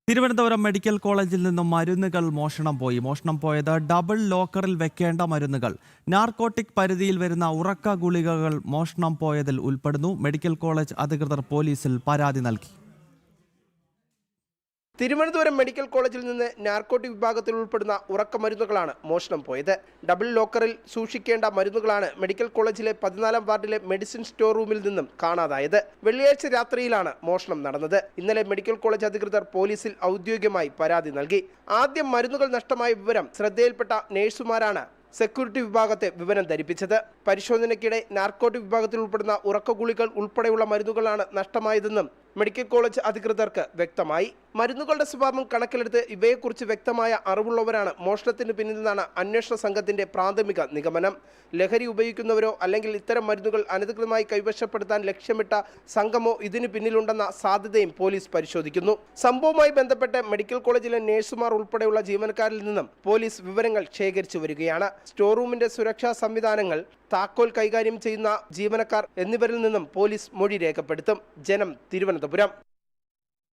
Thiruvananthapuram medical കോളേജിൽ നിന്നും മരുന്നുകൾ മോഷണം പോയത് ഡബിൾ ലോക്കറിൽ വെക്കേണ്ട മരുന്നുകൾ. നാർക്കോട്ടിക് പരിധിയിൽ വരുന്ന ഉറക്ക ഗുളികകൾ മോഷണം പോയതിൽ ഉൾപ്പെടുന്നു. മെഡിക്കൽ കോളേജ് അധികൃതർ പോലീസിൽ പരാതി നൽകി. തിരുവനന്തപുരം മെഡിക്കൽ കോളേജിൽ നിന്ന് നാർക്കോട്ടിക് വിഭാഗത്തിൽ ഉൾപ്പെടുന്ന ഉറക്കമരുന്നുകളാണ് മോഷണം പോയത്. ഡബിൾ ലോക്കറിൽ സൂക്ഷിക്കേണ്ട മരുന്നുകളാണ് മെഡിക്കൽ കോളേജിലെ 14-ാം വാർഡിലെ മെഡിസിൻ സ്റ്റോർ റൂമിൽ നിന്നും കാണാതായത്. വെള്ളിയാഴ്ച രാത്രിയിലാണ് മോഷണം നടന്നത്. ഇന്നലെ മെഡിക്കൽ കോളേജ് അധികൃതർ പോലീസിൽ ഔദ്യോഗികമായി പരാതി നൽകി. ആദ്യം മരുന്നുകൾ നഷ്ടമായ വിവരം ശ്രദ്ധയിൽപ്പെട്ട നഴ്സുമാരാണ് സെക്യൂരിറ്റി വിഭാഗത്തെ വിവരം ധരിപ്പിച്ചത്. പരിശോധനയ്ക്കിടെ നാർക്കോട്ടിക് വിഭാഗത്തിൽ ഉൾപ്പെടുന്ന ഉറക്കഗുളികൾ ഉൾപ്പെടെയുള്ള മരുന്നുകളാണ് നഷ്ടമായതെന്നും മെഡിക്കൽ കോളേജ് അധികൃതർക്ക് വ്യക്തമായി. മരുന്നുകളുടെ സ്വഭാവം കണക്കിലെടുത്ത് ഇവയെക്കുറിച്ച് വ്യക്തമായ അറിവുള്ളവരാണ് മോഷണത്തിന് പിന്നിലെന്നാണ് അന്വേഷണ സംഘത്തിന്റെ പ്രാഥമിക നിഗമനം. ലഹരി ഉപയോഗിക്കുന്നവരോ അല്ലെങ്കിൽ ഇത്തരം മരുന്നുകൾ അനധികൃതമായി കൈവശപ്പെടുത്താൻ ലക്ഷ്യമിട്ട സംഘമോ ഇതിന് പിന്നിലുണ്ടെന്ന സാധ്യതയും പോലീസ് പരിശോധിക്കുന്നു. സംഭവവുമായി ബന്ധപ്പെട്ട് മെഡിക്കൽ കോളേജിലെ നഴ്സുമാർ ഉൾപ്പെടെയുള്ള ജീവനക്കാരിൽ നിന്നും പോലീസ് വിവരങ്ങൾ ശേഖരിച്ചു വരികയാണ്. സ്റ്റോർ റൂമിന്റെ സുരക്ഷാ സംവിധാനങ്ങൾ, താക്കോൽ കൈകാര്യം ചെയ്യുന്ന ജീവനക്കാർ എന്നിവരിൽ നിന്നും പോലീസ് മൊഴി രേഖപ്പെടുത്തും. ജനം, തിരുവനന്തപുരം.